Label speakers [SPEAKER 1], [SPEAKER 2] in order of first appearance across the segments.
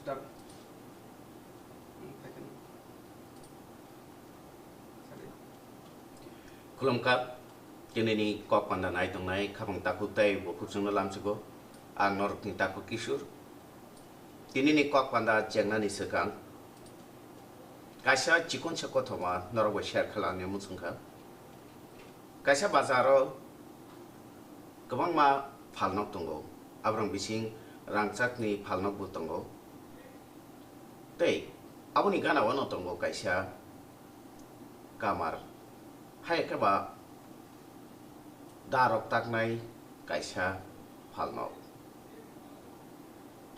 [SPEAKER 1] start.
[SPEAKER 2] Kulumkat kini ni kok pandan ay tong nai kapang takutay bukut sung lam sugo ang norok ni takut kisur kini ni kok panda jeng ni sekang kaisa cikun sekot thoma norok share khalang ne musungka kaisa bazaro kebang ma phalnok tongo abrang bising rangchak ni phalnok bu tongo tei aboni gana wano tongo kaisa kamar hai kaba darok taknai kaisa phalnok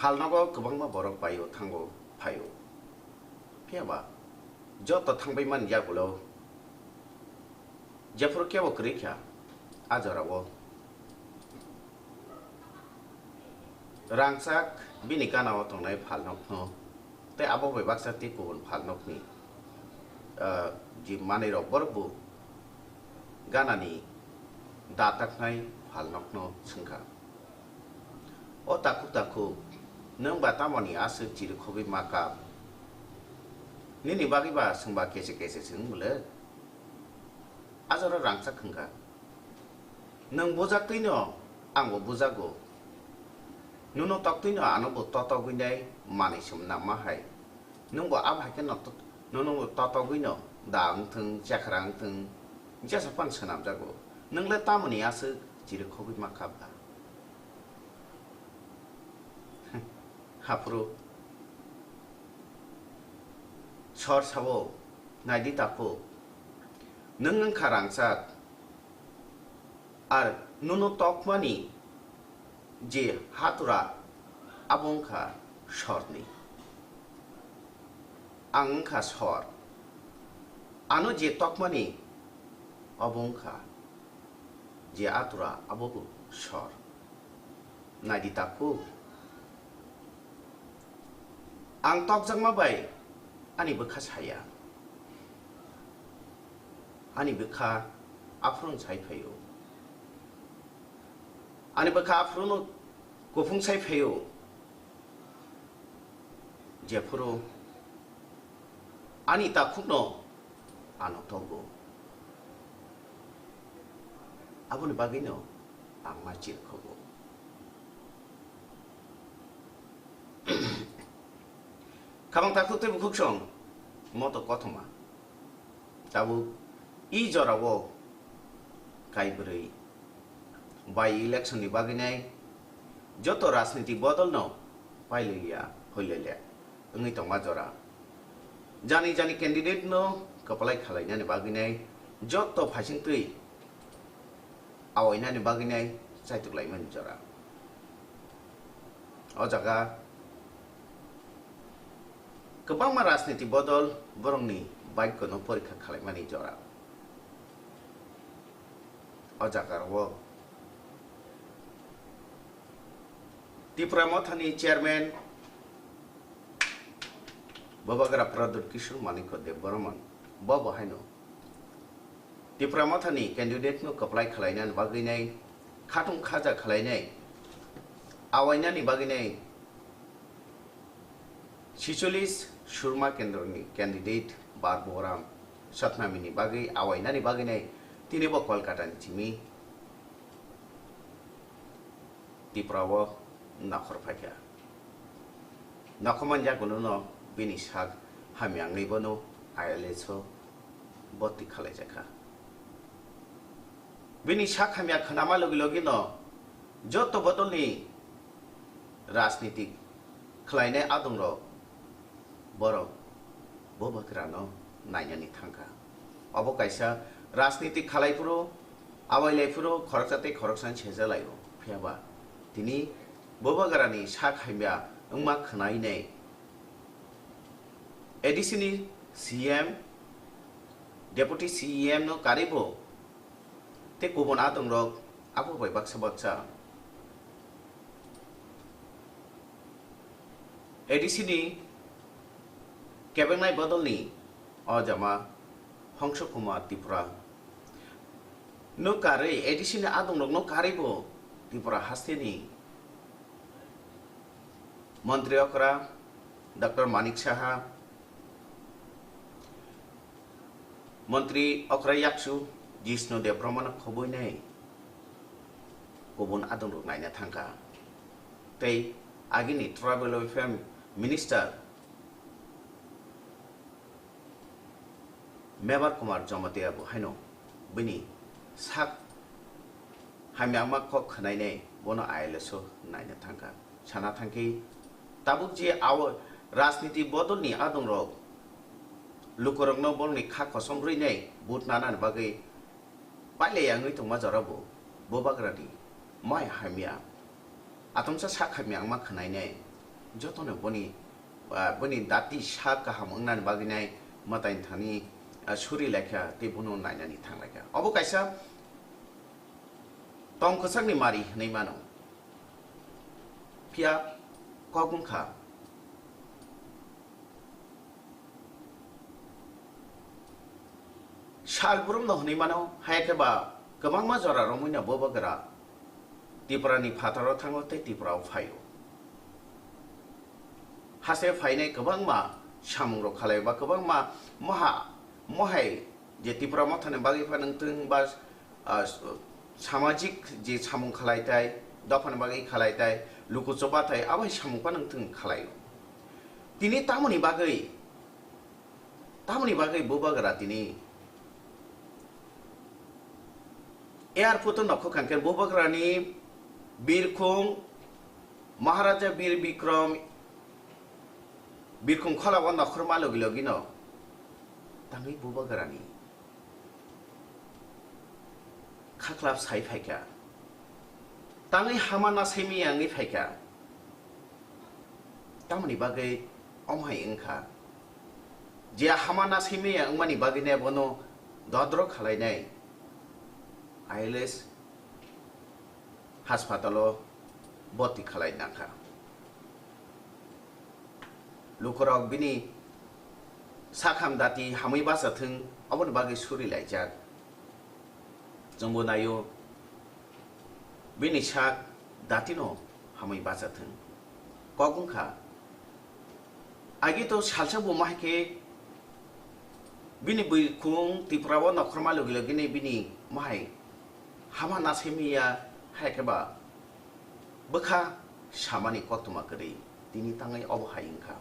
[SPEAKER 2] phalnogo kobangma borok payo thango phayo phiaba joto thangbai man yagulo jefur kebo krikya ajarawo rangsak bini kanao tongnai phalnok no te abo bai baksa ti kubun phalnok ni ji manai rok borbu ganani dataknai phalnok no sungka o taku nang batamoni asu jiri khobi maka nini bagi ba sungba kese sung mule azara rangsak khangka nang bojak tino angbo bojago nuno tok tino anobo toto guinai mani sum nama hai nungbo abhai ke not nuno toto guino dang thung chakrang thung jasa pan sanam jago nang le tamoni asu jiri khobi maka ba hapro sor sabo naidi tapo nang kharangsak ar nuno tokmani je hatura abongkha sorni angkha sor ano je tokmani abongkha je atura abobu sor naidi tapo ang tokjang mabai ani bekha saya ani bekha afrung sai phayo ani bekha afrung gofung sai phayo jefuro ani takukno ano togo aboni bagino ang machir khogo kabang takute bukuksong moto kotoma tabu i jorawo kaibrei by election ni baginai joto rajniti bodol no pailia hoilele ngi tong majora jani candidate no kapalai khalai ni baginai joto phasing tui awaina ni baginai saituk lai man jora o jaga kebang ma rajniti bodol borong ni baik kono porikha khalai mani jora o jagar wo Tripura Mathani chairman Babagara Pradut Kishore Maniko Dev Burman Baba Haino Tripura Mathani candidate no apply khalainan baginai khatung khaja khalainai awainani baginai Chicholis Shurma Kendroni candidate Barboram Satnamini bagi awainani baginai tinebo Kolkata ni chimi Tripura wo nakhor phakya nakhoman jagono no bini sak hamyang ni bono ayalecho boti khalai jakha bini sak hamya khanama logi no joto botol ni rajnitik khlaine adungro boro bobakrano nainani thangka abo kaisa rajnitik khalai puro awailai puro khorokjate khoroksan chejalayo phiaba tini bobagarani sak haimya ungma khnai nei additionally CM deputy CM no karibo te kubon atong rok apo bai baksa baksa additionally kebengnai bodolni ojama Hongsho Kumar Tripura no kare additionally atong rok no karibo Tripura hasteni Montri okra doctor Manik Saha मंत्री अक्रायाक्सु जिष्णु देवप्रमण खबैनाय गुबुन आदं नायनो थांखा तै आगिनि tribal welfare minister Mevar Kumar जमते अबु हायनो बिनि साक हाम्यामा ख खनायनाय बनो आयलसो नायनो थांखा साना थांखि ताबुक जे आव राजनीति बदलनि आदं रक लुकरंनो बलनि खा खसमब्रैनाय बुट नानान बागै पाले यांगै तंमा जराबो बोबाग्रादि माय हामिया आतमसा साक हामिया मा खनायनाय जतनो बनि दाति सा गाहाम अंनान बागैनाय मताइन थानि सुरि लेखा ते बुनो नायनानि थांलायखा अबो कायसा तम खसांनि मारि नै मानो फिया कगुंखा शालपुरम दहनै मानो हायकेबा गोबां मा जरा रमैना बोबगरा त्रिपुरानि फाताराव थाङो ते त्रिपुराव फायो हासे फायनाय गोबां मा सामुंर खालायबा गोबां मा महाय जे त्रिपुरा मा थाने बागै फानंथों बा सामाजिक जे सामुं खालायथाय दफान बागै खालायथाय लुकुचबाथाय आबै सामुं फानंथों खालायो तिनि तामुनि बागै बोबगरा तिनि एयारपोर्ट नखो खानके बोबगरानि बिरखुं महाराजा बीर बिरखुं खलावा नखरमा लगिलगिनो तांगै बोबगरानि खाख्लाब साइ फायका तांगै हामाना सेमियांगै फायका तामनि बागै अमहाय ओंखा जे हामाना सेमिया अंमानि बागैने बनो दद्र खालायनाय आइलेस हासपातालो भर्ती खालायनाखा लुकराव बिनि साखाम दाति हामै बासाथों अबन बागै सुरि लायजाक जोंबो नायो बिनि साक दातिनो हामै बासाथों कगुंखा आगे तो सालसा बुमाहके बिनि बिरखुं त्रिपुराव नखरमा लगिलगिने बिनि माहाय हामा नासेमिया हायकेबा बखा सामानि कक्तमा गरै तिनि ताङै अबहायंखा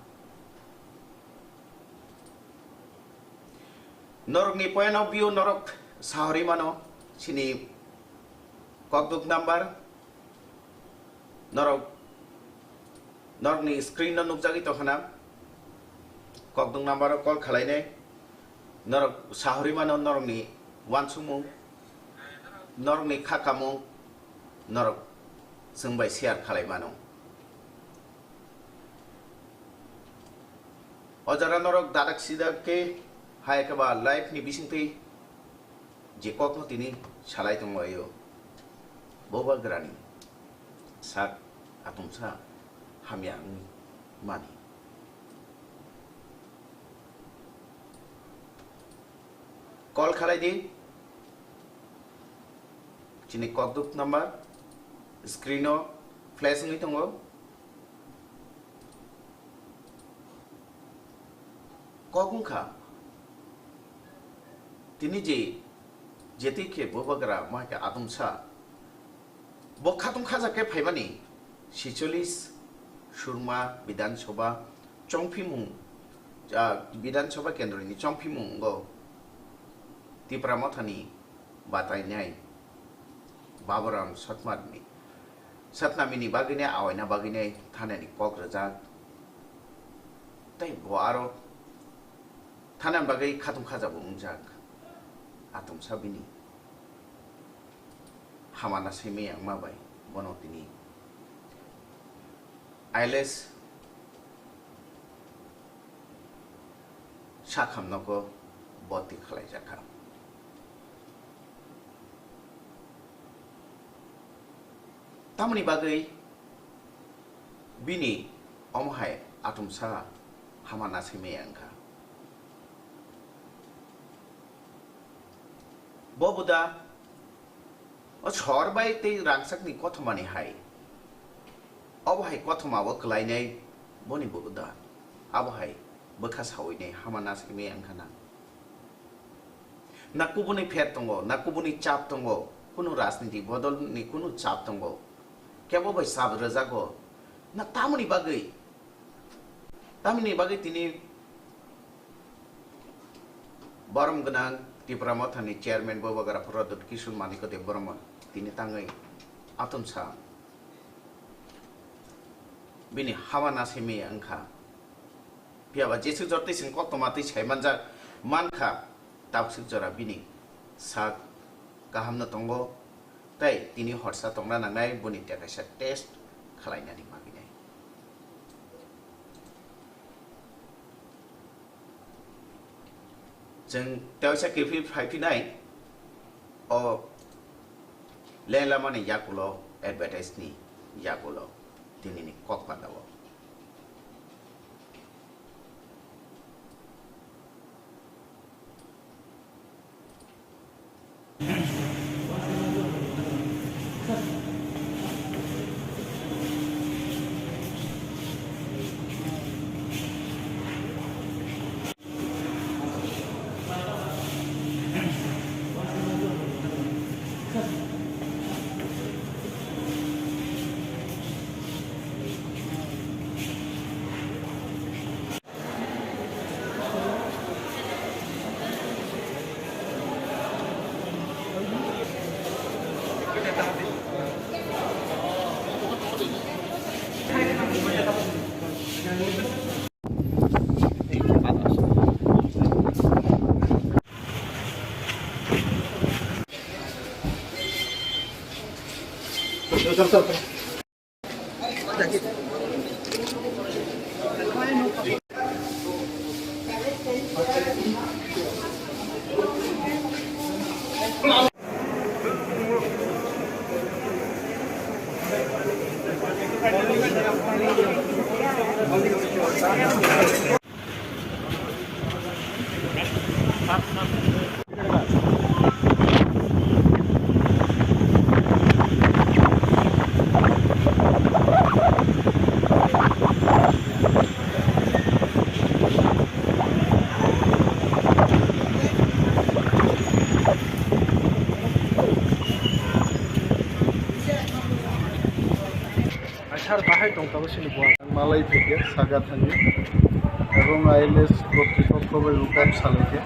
[SPEAKER 2] नरकनि पॉइंट ऑफ व्यू नरक साहरी मानो सिनि ककदुक नंबर नरकनि स्क्रीन नुकजागि तखना ककदुक नंबर कॉल खालायने नरक साहरी मानो नरकनि वानसुमु नरकनि खाकामु नरक जोंबाय शेयार खालाय मानो अजरा नरक दादाक सिदाके हायकेबा लाइफ नि बिसिंथै जे ककनो तिनि सालाय दंबायो बोबगरानि साक आतुमसा हामिया मानि कॉल खालायदि चिनि ककदुक नंबर स्क्रीनो फ्लैश नहीं दंगो कगुंखा तिनि जेति के बोबगरा माके आदमसा बखातुम खाजाके फाइबानि 46 सुरमा विधानसभा चंफिमुं विधानसभा केंद्रनि चंफिमुं गो त्रिपुरा मथानि बातायनाय बाबुराम सतनामिनि बागैने आवायना बागैने थानानि कक्राझार तै बआरो थाना बागै खातुम खाजाबो मुंजाक आतम साबिनि हामाना सेमेया माबाय बनतिनि आइलेस साखामनोको बत्ती खालायजाखा तामनि बागै बिनि अमहाय आतमसा हामाना सेमेया अंखा बबुदा छरबाय ते रांसाकनि कथमानि हाय अबहाय कथमाबो खलायनाय बनि बबुदा abahai beka sawine hama nasime angkana nakubuni phet tongo nakubuni chap tongo kuno राजनीति बदल नि कुनो चाप tongo kebo bai sab rajago na tamuni bagai tini baram ganang Tripura Mathani chairman bo bagara Pradut Kishun Maniko de Burma tini tangai atom sa bini hawa nasime angka piaba jesu jorti sing ko tomati chaimanja manka tapsik jora bini sak kahamna tongo tai tini horsa tongna nangai buni tekasa test khalainani magine jeng tewsa kifi phaifinai o lelamani yakulo advertise ni yakulo tini ni kok pandawo
[SPEAKER 1] মালাই থেকে সাগাথানি এবং ILS কর্তৃপক্ষের রূপক সালেকে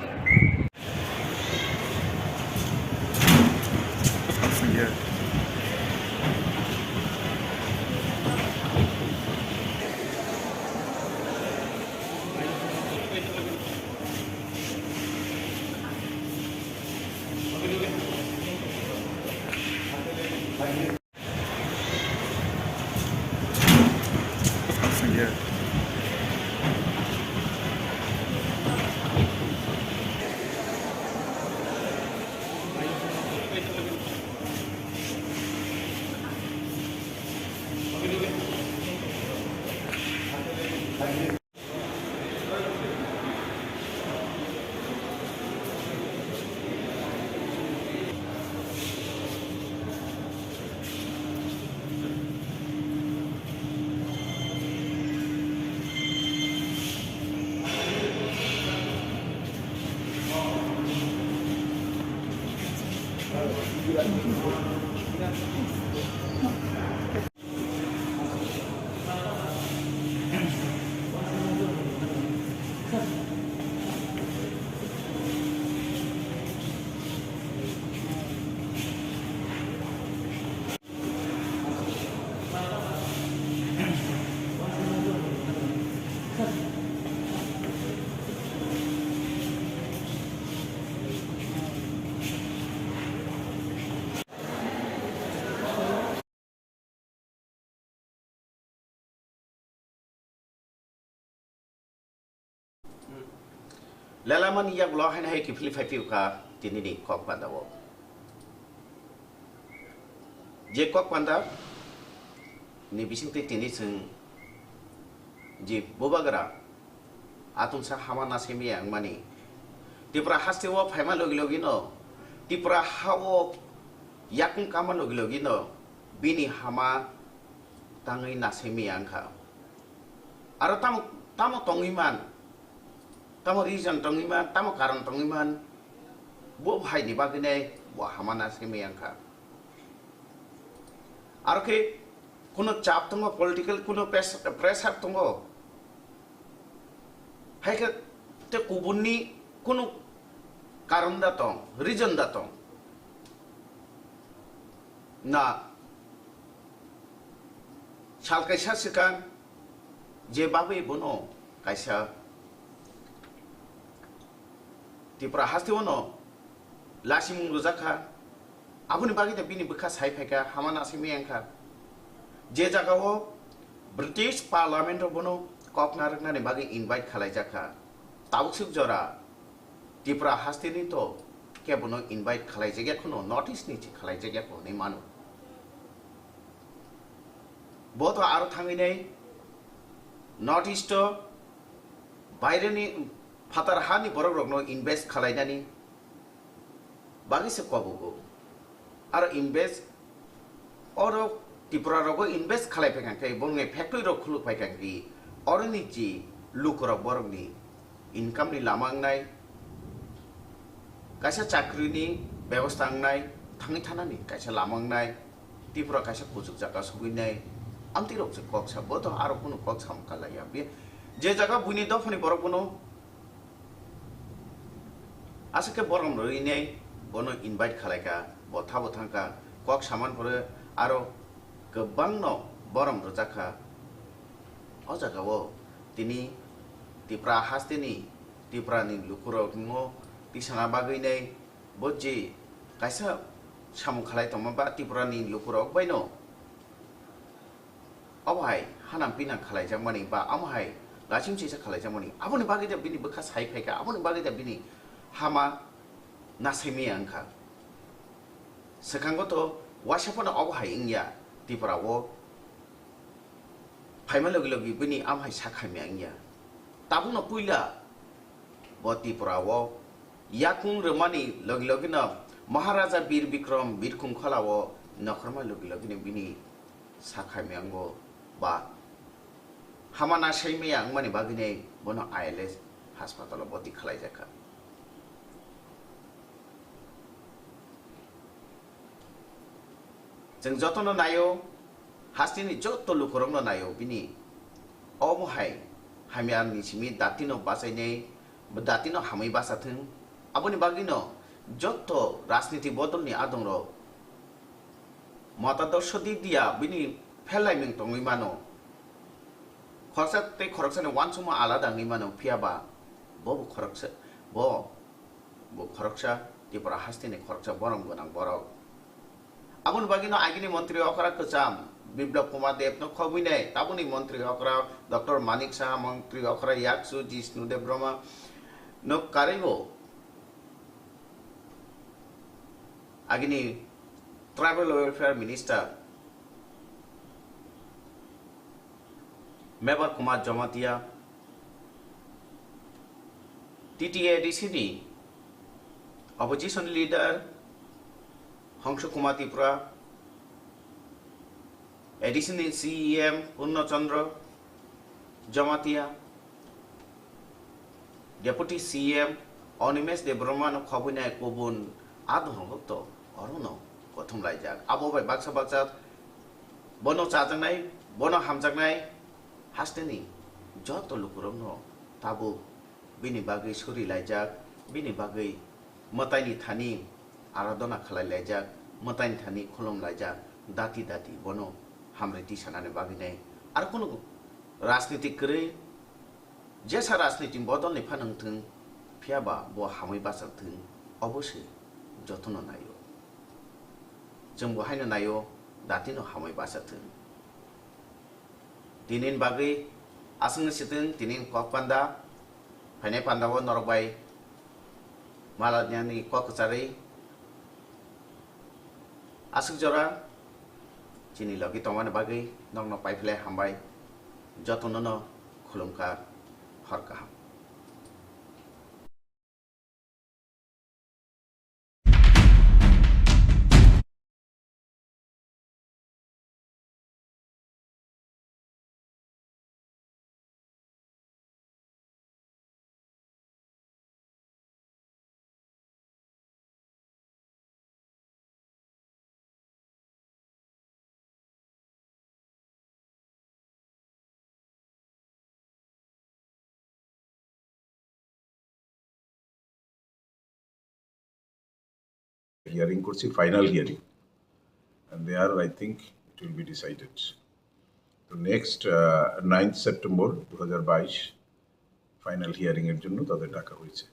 [SPEAKER 2] lalaman yak lo hain hai kifli phaipiu ka tini ni kok pandawo je kok panda ni bising te tini sing je bobagara atun sa hama nasemi yang mani Tripura hastewo phaima logi logi no Tripura hawo yakun kama logi logi no bini hama tangai nasemi yang ka aro tam tamo tongiman tamo reason tongiman tamo karon tongiman bo bhai ni bagine bo hamana simi angka আর কি কোনো চাপ দङ political কোনো pressure দङ হাইকে তে গুবुननि কোনো কারণ দা দं reason দা दं ना साल कायसा सिगां जे बाबै बनो कायसा तिप्रा हास्ते बनो लासिम रुजाखा आबुनि बागै दा बिनि बखा साइफायका हामाना सिमियांखा जे जागाव ब्रिटिश पार्लियामेंट बनो ककनारकनानि बागै इनवाइट खालायजाखा तावसुक जरा तिप्रा हास्तेनि तो के बनो इनवाइट खालायजायाखनो नॉर्थ ईस्ट नि खालायजायाखो नि मानो बहुत आरो थाङैनै नॉर्थ ईस्ट बायरेनि फातार हानि बरक रगनो इनवेस्ट खालायनानि बागैसो कबुगो आरो इनवेस्ट और त्रिपुरा रगो इनवेस्ट खालायफैखांखै बंगे फैक्टरि रग खुलुफैखांखि अरनि जि लुकरक बरकनि इनकामनि लामांनाय कायसा चाकरिनि व्यवस्था आंनाय थाङै थानानि कायसा लामांनाय त्रिपुरा कायसा कुजुक जागा सगैनाय आमति रग कक्सा बोथ आरो कुनु कक्सा मकालाया बे जे जागा बुनि दफनि बरक बनो आसके बरम रइनै बनो इनवाइट खालायका बथा बथांका कक सामानफोर आरो गोबां न बरम रजाखा अ जागाव तिनि तिप्रा हास्तेनि तिप्रानि लुकुरक न तिसाना बागैनै बोजि कायसा सामु खालाय तमबा तिप्रानि लुकुरक बायनो अबहाय हानाम पिना खालायजामानि बा आमहाय लासिम सिसा खालायजामानि आबुनि बागै दा बिनि बखा साइफायका आबुनि बागै दा बिनि हामा नासैमे आंखा सेखांगो तो वासाफोना अबहाय इंया तिप्रावो फाइमा लगे लगे बिनि आमहाय साखायमे आंया ताबुनो पुइला ब तिप्रावो याकुं रमानि लगे लगे न महाराजा वीर विक्रम वीरकुं खलावो नखरमा लगे लगे बिनि साखायमे आंगो बा हामाना सैमे आं माने बागिने बनो आईएलएस हासपातालाव भर्ती खालायजाखा जों जतन नायो हास्तिनि जत लुखरंनो नायो बिनि अमहाय हामियानि सिमि दातिनो बासायनै दातिनो हामै बासाथों आबुनि बागिनो जत राजनीति बदलनि आदंरो मतादर्श दिया बिनि फेलायमिं तङै मानो खरसा ते खरकसाने वानसुमा आलादा ngै मानो फियाबा बबो खरकसा बो खरकसा तिप्रा हास्तिनि खरकसा बरम गोनां बरक आबुन बागिनो आगिनि मंत्री अकरा कचाम बिप्लव कुमार देव न खबिनै ताबुनि मंत्री अकरा डॉक्टर मानिक शाह मंत्री अकरा याक्सु जिष्णुदेव ब्रह्मा न कारेगो आगिनि tribal welfare minister Mevar Kumar Jamatia TTADC opposition leader Hans Kumar Tripura additional CM Purnachandra Jamatia deputy CM Animesh Debbarma खबुनाय गुबुन आदहंगत अरुण कथम लायजाक आबोबाय बाक्सा बाक्सा बनो चाजांनाय बनो हामजांनाय हास्तेनि जत लुकुरंनो ताबु बिनि बागै सुरि लायजाक बिनि बागै मतायनि थानि आराधना खालाय लायजाक मतायनि थानि खुलुम लायजाक दाति दाति बनो हामरेति सानाने बागिनाय आरो कुनु राजनीतिक करै जेसा राजनीति बदलनि फानंथों फियाबा ब हामै बासाथों अबश्य जतन नायो जों बहायनो नायो दातिनो हामै बासाथों दिनैनि बागै आसंनो सिथों दिनैनि कक पान्दा फायनाय पान्दाव नरबाय मालानियानि कक कचारै आसुक जरा चिनी लगी तमाने बागै नंगनो पाइफले हामबाय जतननो खुलुमकार हरकाहाम।
[SPEAKER 3] হিয়ারিং করছি, final hearing, and there I think it will be decided. তো নেক্সট 9th সেপ্টেম্বর 2022 ফাইনাল হিয়ারিংয়ের জন্য তাদের ডাকা হয়েছে।